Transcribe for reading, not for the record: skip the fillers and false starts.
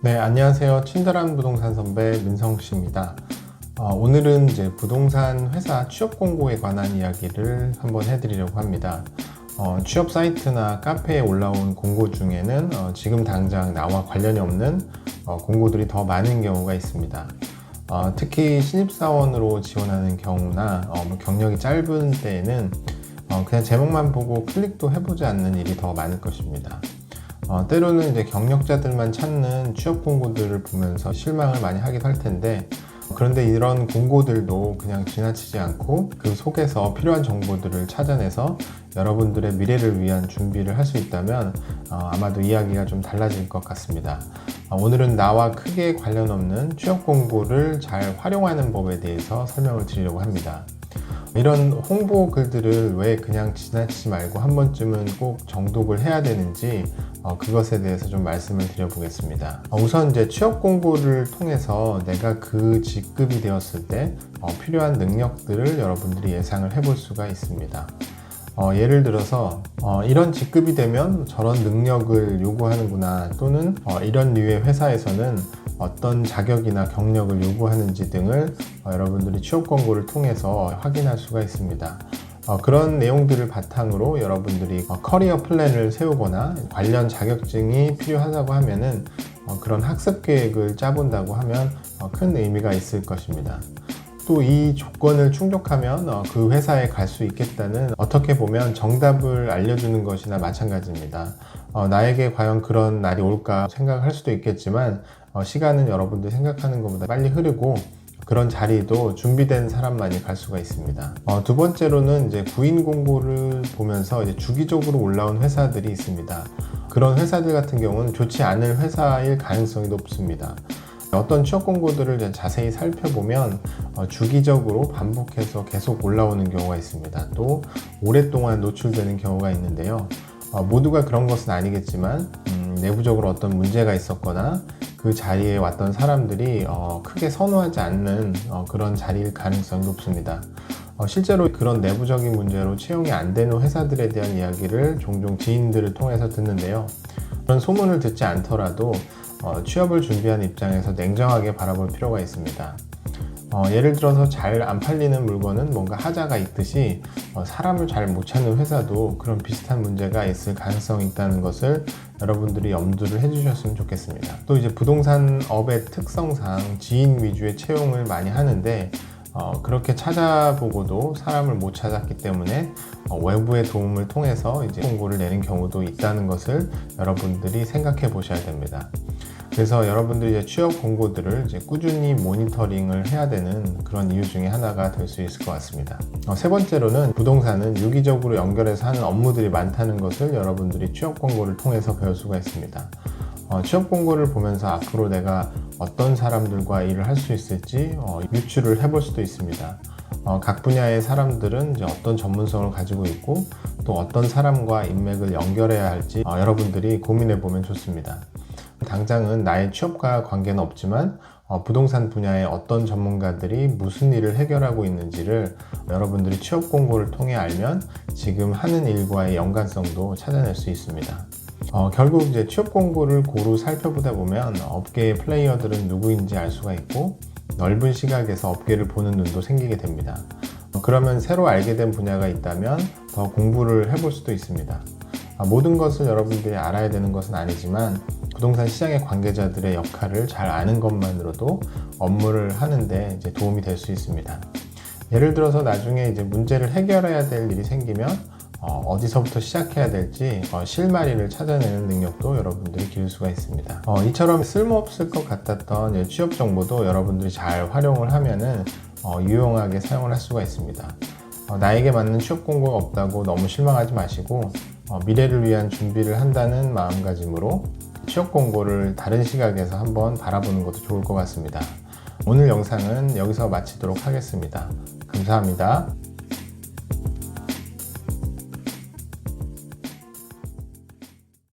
네, 안녕하세요. 친절한 부동산 선배 민성씨입니다. 오늘은 이제 부동산 회사 취업 공고에 관한 이야기를 한번 해드리려고 합니다. 취업 사이트나 카페에 올라온 공고 중에는 지금 당장 나와 관련이 없는 공고들이 더 많은 경우가 있습니다. 특히 신입사원으로 지원하는 경우나 경력이 짧은 때에는 그냥 제목만 보고 클릭도 해보지 않는 일이 더 많을 것입니다. 때로는 이제 경력자들만 찾는 취업 공고들을 보면서 실망을 많이 하기도 할 텐데, 그런데 이런 공고들도 그냥 지나치지 않고 그 속에서 필요한 정보들을 찾아내서 여러분들의 미래를 위한 준비를 할 수 있다면 아마도 이야기가 좀 달라질 것 같습니다. 오늘은 나와 크게 관련 없는 취업 공고를 잘 활용하는 법에 대해서 설명을 드리려고 합니다. 이런 홍보 글들을 왜 그냥 지나치지 말고 한 번쯤은 꼭 정독을 해야 되는지 그것에 대해서 좀 말씀을 드려보겠습니다. 우선 이제 취업 공고를 통해서 내가 그 직급이 되었을 때 필요한 능력들을 여러분들이 예상을 해볼 수가 있습니다. 예를 들어서 이런 직급이 되면 저런 능력을 요구하는구나, 또는 이런 류의 회사에서는 어떤 자격이나 경력을 요구하는지 등을 여러분들이 취업 공고를 통해서 확인할 수가 있습니다. 그런 내용들을 바탕으로 여러분들이 커리어 플랜을 세우거나 관련 자격증이 필요하다고 하면은 그런 학습 계획을 짜본다고 하면 큰 의미가 있을 것입니다. 또 이 조건을 충족하면 그 회사에 갈 수 있겠다는, 어떻게 보면 정답을 알려주는 것이나 마찬가지입니다. 나에게 과연 그런 날이 올까 생각할 수도 있겠지만 시간은 여러분들 생각하는 것보다 빨리 흐르고 그런 자리도 준비된 사람만이 갈 수가 있습니다. 두 번째로는 이제 구인 공고를 보면서 이제 주기적으로 올라온 회사들이 있습니다. 그런 회사들 같은 경우는 좋지 않을 회사일 가능성이 높습니다. 어떤 취업 공고들을 자세히 살펴보면 주기적으로 반복해서 계속 올라오는 경우가 있습니다. 또 오랫동안 노출되는 경우가 있는데요. 모두가 그런 것은 아니겠지만 내부적으로 어떤 문제가 있었거나 그 자리에 왔던 사람들이 크게 선호하지 않는 그런 자리일 가능성이 높습니다. 실제로 그런 내부적인 문제로 채용이 안 되는 회사들에 대한 이야기를 종종 지인들을 통해서 듣는데요. 그런 소문을 듣지 않더라도 취업을 준비한 입장에서 냉정하게 바라볼 필요가 있습니다. 예를 들어서 잘 안 팔리는 물건은 뭔가 하자가 있듯이 사람을 잘 못 찾는 회사도 그런 비슷한 문제가 있을 가능성이 있다는 것을 여러분들이 염두를 해주셨으면 좋겠습니다. 또 이제 부동산 업의 특성상 지인 위주의 채용을 많이 하는데 그렇게 찾아보고도 사람을 못 찾았기 때문에 외부의 도움을 통해서 이제 공고를 내는 경우도 있다는 것을 여러분들이 생각해 보셔야 됩니다. 그래서 여러분들이 이제 취업 공고들을 이제 꾸준히 모니터링을 해야 되는 그런 이유 중에 하나가 될 수 있을 것 같습니다. 세 번째로는 부동산은 유기적으로 연결해서 하는 업무들이 많다는 것을 여러분들이 취업 공고를 통해서 배울 수가 있습니다. 취업 공고를 보면서 앞으로 내가 어떤 사람들과 일을 할 수 있을지 유추를 해볼 수도 있습니다. 각 분야의 사람들은 이제 어떤 전문성을 가지고 있고 또 어떤 사람과 인맥을 연결해야 할지 여러분들이 고민해 보면 좋습니다. 당장은 나의 취업과 관계는 없지만 부동산 분야의 어떤 전문가들이 무슨 일을 해결하고 있는지를 여러분들이 취업 공고를 통해 알면 지금 하는 일과의 연관성도 찾아낼 수 있습니다. 결국 이제 취업 공고를 고루 살펴보다 보면 업계의 플레이어들은 누구인지 알 수가 있고 넓은 시각에서 업계를 보는 눈도 생기게 됩니다. 그러면 새로 알게 된 분야가 있다면 더 공부를 해볼 수도 있습니다. 모든 것을 여러분들이 알아야 되는 것은 아니지만 부동산 시장의 관계자들의 역할을 잘 아는 것만으로도 업무를 하는데 이제 도움이 될 수 있습니다. 예를 들어서 나중에 이제 문제를 해결해야 될 일이 생기면 어디서부터 시작해야 될지 실마리를 찾아내는 능력도 여러분들이 기를 수가 있습니다. 이처럼 쓸모없을 것 같았던 취업 정보도 여러분들이 잘 활용을 하면은 유용하게 사용을 할 수가 있습니다. 나에게 맞는 취업 공고가 없다고 너무 실망하지 마시고 미래를 위한 준비를 한다는 마음가짐으로 취업 공고를 다른 시각에서 한번 바라보는 것도 좋을 것 같습니다. 오늘 영상은 여기서 마치도록 하겠습니다. 감사합니다.